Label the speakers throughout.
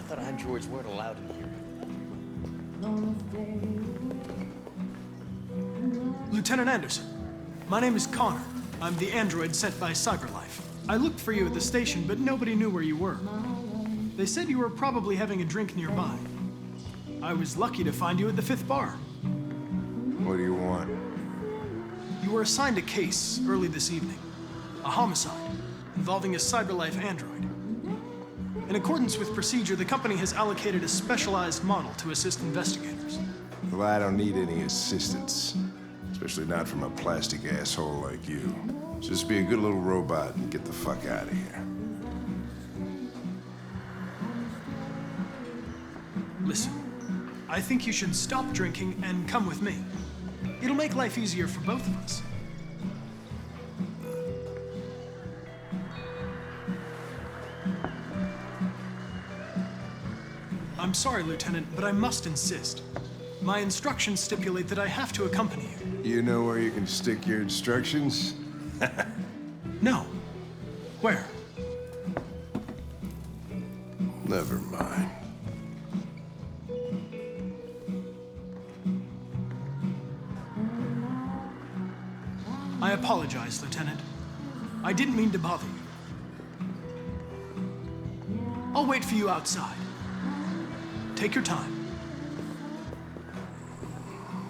Speaker 1: thought androids weren't allowed in here.
Speaker 2: Lieutenant Anderson, my name is Connor. I'm the android sent by CyberLife. I looked for you at the station, but nobody knew where you were. They said you were probably having a drink nearby. I was lucky to find you at the 5th bar.
Speaker 3: What do you want?
Speaker 2: You were assigned a case early this evening. A homicide involving a CyberLife android. In accordance with procedure, the company has allocated a specialized model to assist investigators.
Speaker 3: Well, I don't need any assistance. Especially not from a plastic asshole like you. Just be a good little robot and get the fuck out of here.
Speaker 2: Listen, I think you should stop drinking and come with me. It'll make life easier for both of us. I'm sorry, Lieutenant, but I must insist. My instructions stipulate that I have to accompany you.
Speaker 3: You know where you can stick your instructions?
Speaker 2: No. Where?
Speaker 3: Never mind.
Speaker 2: I apologize, Lieutenant. I didn't mean to bother you. I'll wait for you outside. Take your time.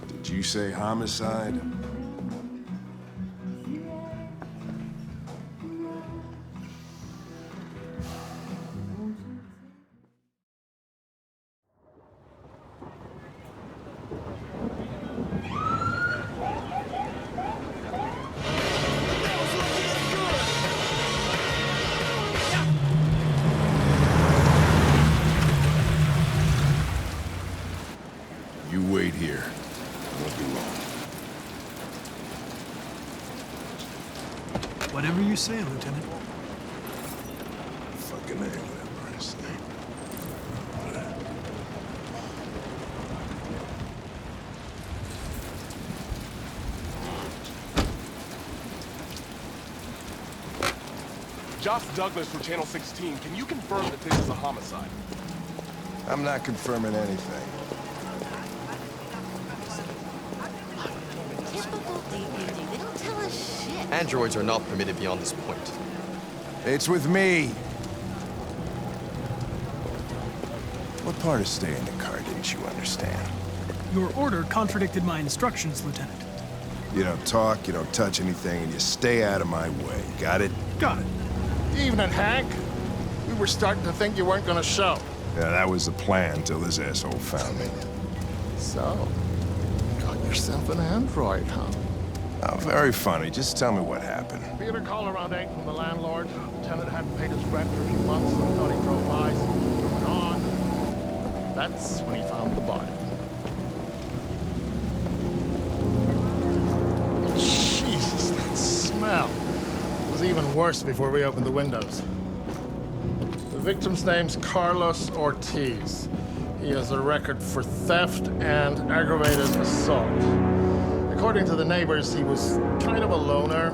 Speaker 3: Did you say homicide? You wait here. It won't be long.
Speaker 2: Whatever you say, Lieutenant.
Speaker 3: Fucking A, whatever I say.
Speaker 4: Josh Douglas for Channel 16. Can you confirm that this is a homicide?
Speaker 3: I'm not confirming anything.
Speaker 5: They don't tell us shit.
Speaker 1: Androids are not permitted beyond this point.
Speaker 3: It's with me. What part of staying in the car didn't you understand?
Speaker 2: Your order contradicted my instructions, Lieutenant.
Speaker 3: You don't talk, you don't touch anything, and you stay out of my way. Got it?
Speaker 2: Got it.
Speaker 6: Evening, Hank. We were starting to think you weren't gonna show.
Speaker 3: Yeah, that was the plan till this asshole found me.
Speaker 6: So, got yourself an android, huh?
Speaker 3: Oh, very funny. Just tell me what happened.
Speaker 6: We had a call around 8 from the landlord. The tenant hadn't paid his rent for a few months, so we thought he drove by, so we went on. That's when he found the body. Jesus, that smell. It was even worse before we opened the windows. The victim's name's Carlos Ortiz. He has a record for theft and aggravated assault. According to the neighbors, he was kind of a loner.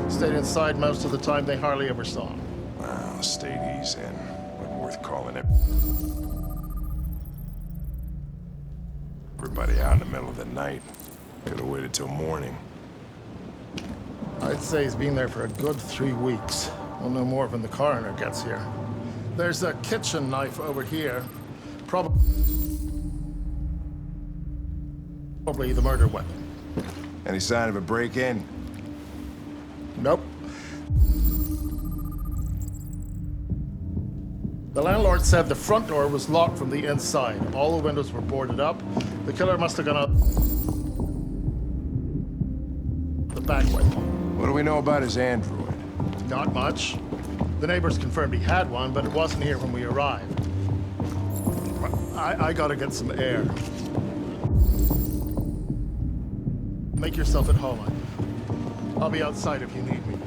Speaker 6: Stayed inside most of the time. They hardly ever saw him.
Speaker 3: Well, stayed easy in. Wasn't worth calling it. Everybody out in the middle of the night. Could have waited till morning.
Speaker 6: I'd say he's been there for a good 3 weeks. We'll know more when the coroner gets here. There's a kitchen knife over here. Probably the murder weapon.
Speaker 3: Any sign of a break-in?
Speaker 6: Nope. The landlord said the front door was locked from the inside. All the windows were boarded up. The killer must have gone out the back way.
Speaker 3: What do we know about his android?
Speaker 6: Not much. The neighbors confirmed he had one, but it wasn't here when we arrived. I gotta get some air. Make yourself at home. I'll be outside if you need me.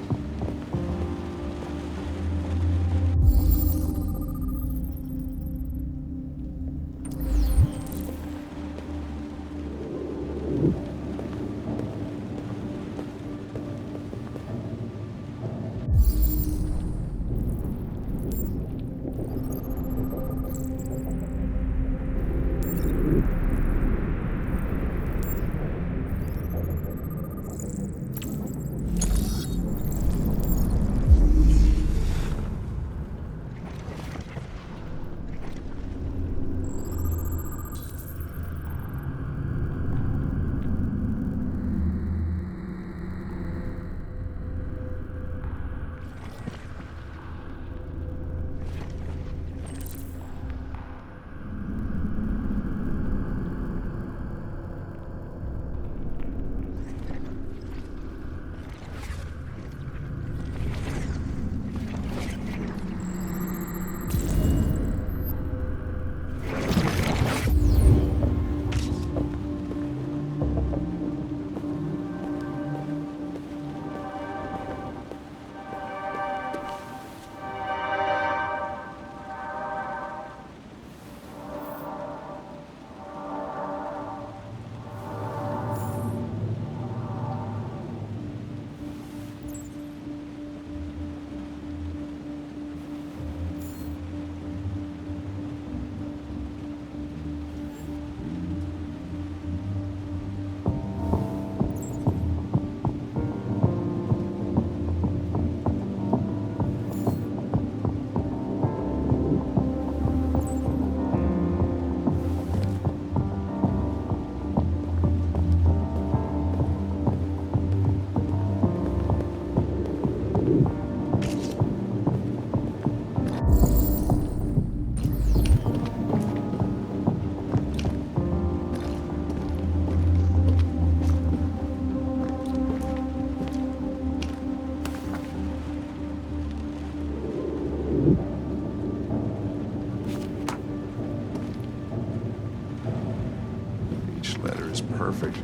Speaker 3: perfect.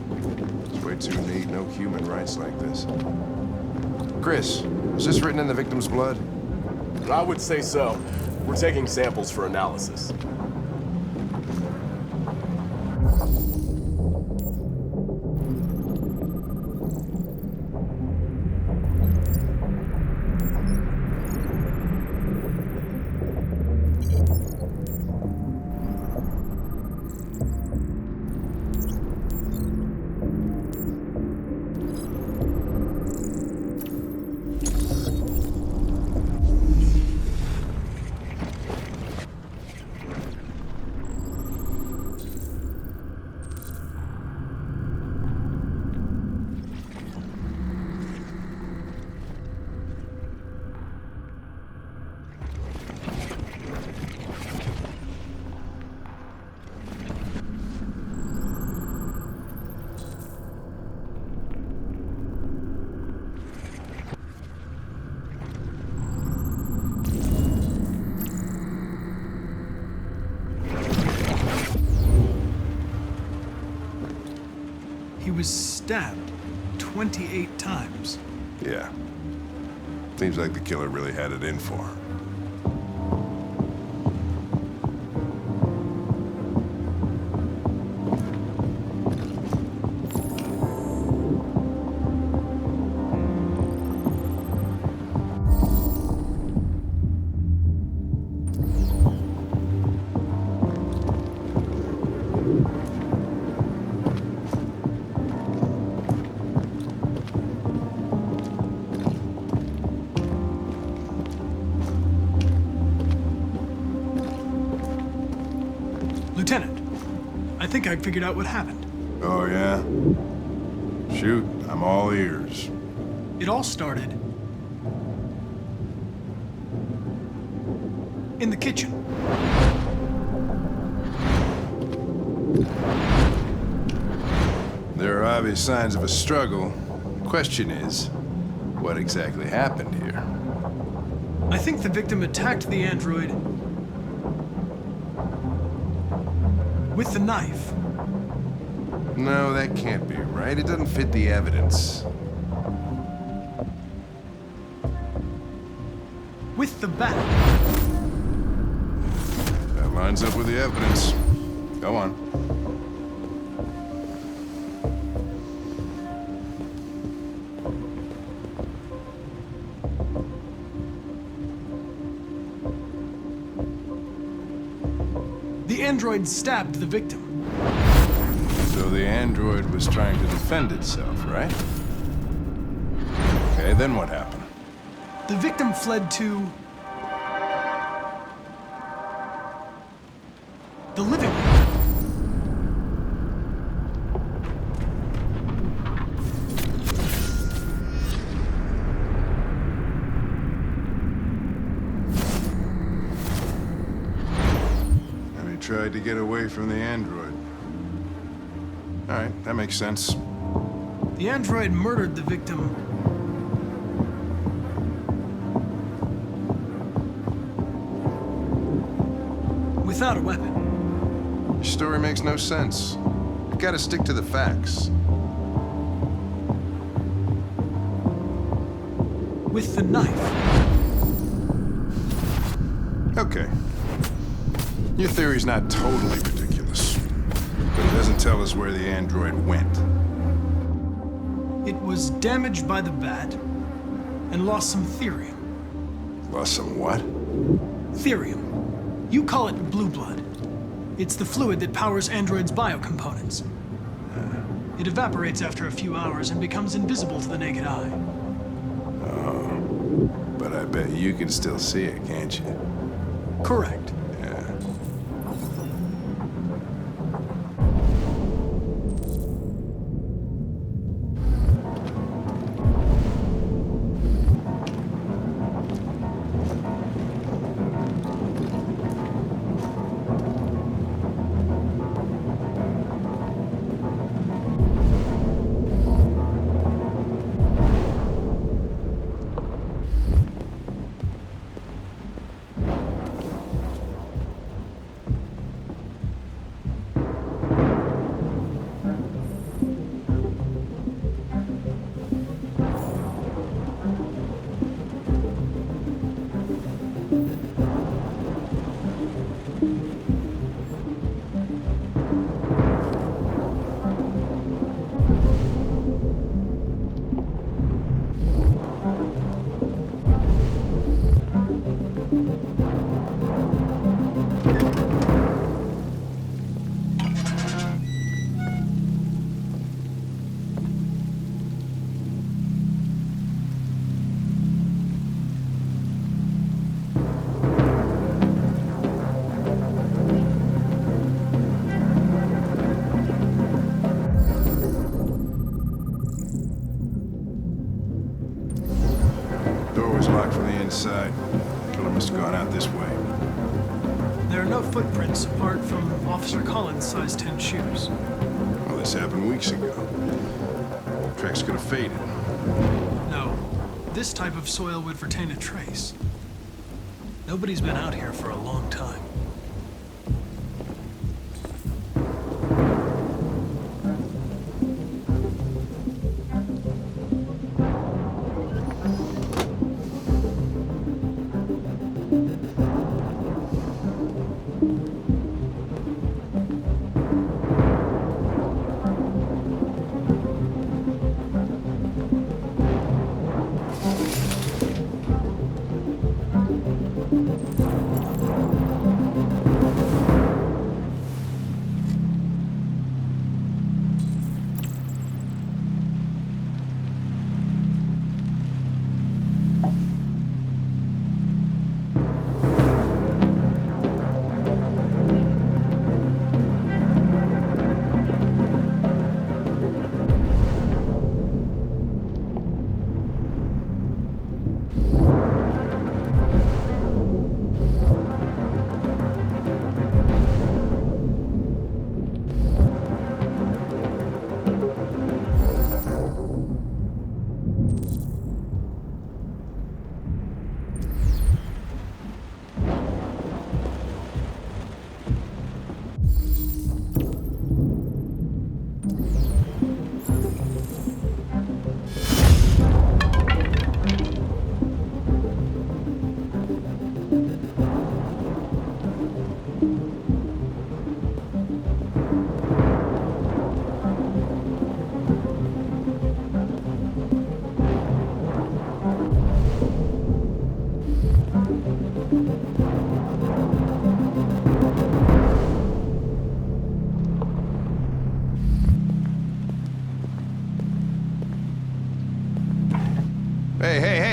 Speaker 3: It's way too neat, no human rights like this. Chris, was this written in the victim's blood?
Speaker 4: I would say so. We're taking samples for analysis.
Speaker 2: He was stabbed 28 times.
Speaker 3: Yeah. Seems like the killer really had it in for him.
Speaker 2: Lieutenant, I think I figured out what happened.
Speaker 3: Oh, yeah? Shoot, I'm all ears.
Speaker 2: It all started in the kitchen.
Speaker 3: There are obvious signs of a struggle. Question is, what exactly happened here?
Speaker 2: I think the victim attacked the android with the knife.
Speaker 3: No, that can't be right. It doesn't fit the evidence.
Speaker 2: With the bat.
Speaker 3: That lines up with the evidence. Go on.
Speaker 2: The android stabbed the victim.
Speaker 3: So the android was trying to defend itself, right? Okay, then what happened?
Speaker 2: The victim fled to the living room.
Speaker 3: And he tried to get away from the android. All right, that makes sense.
Speaker 2: The android murdered the victim without a weapon.
Speaker 3: Your story makes no sense. You gotta stick to the facts.
Speaker 2: With the knife.
Speaker 3: Okay. Your theory's not totally ridiculous, but it doesn't tell us where the android went.
Speaker 2: It was damaged by the bat and lost some therium.
Speaker 3: Lost some what?
Speaker 2: Therium. You call it blue blood. It's the fluid that powers androids' biocomponents. It evaporates after a few hours and becomes invisible to the naked eye.
Speaker 3: But I bet you can still see it, can't you?
Speaker 2: Correct.
Speaker 3: Yeah. inside. Killer must have gone out this way.
Speaker 2: There are no footprints apart from Officer Collins' size 10 shoes.
Speaker 3: Well, this happened weeks ago. Tracks could have faded.
Speaker 2: No, this type of soil would retain a trace. Nobody's been out here for a long time.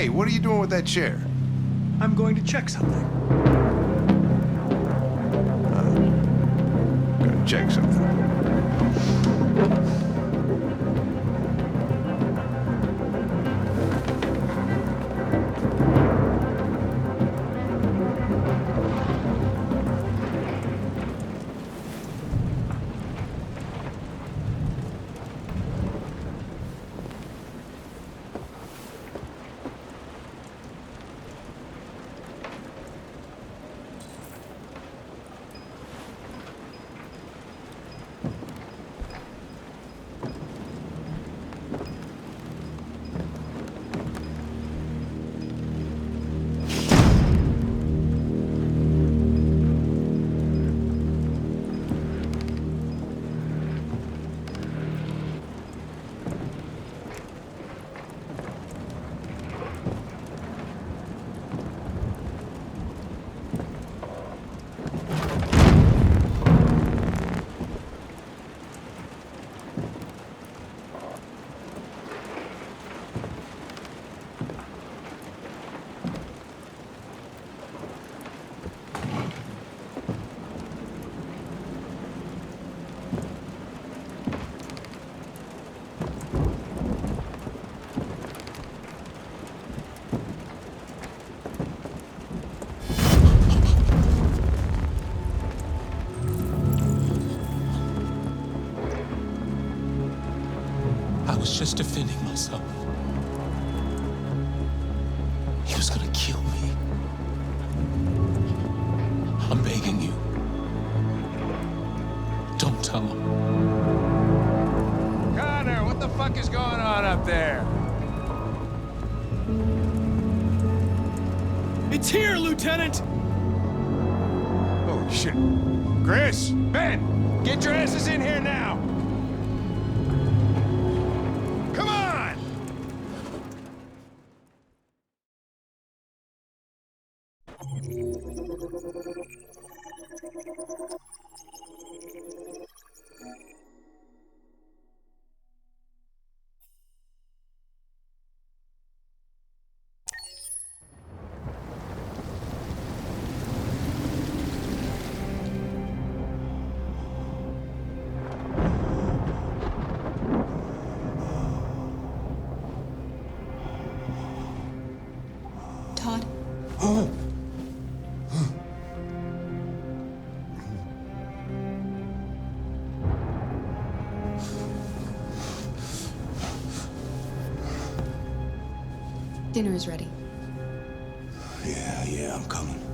Speaker 3: Hey, what are you doing with that chair?
Speaker 2: I'm going to check something.
Speaker 3: Gonna check something.
Speaker 7: I was just defending myself. He was gonna kill me. I'm begging you. Don't tell him.
Speaker 8: Connor, what the fuck is going on up there?
Speaker 2: It's here, Lieutenant!
Speaker 8: Oh, shit. Chris, Ben, get your asses in here now! Come on!
Speaker 9: Todd, Dinner is ready.
Speaker 10: Yeah, I'm coming.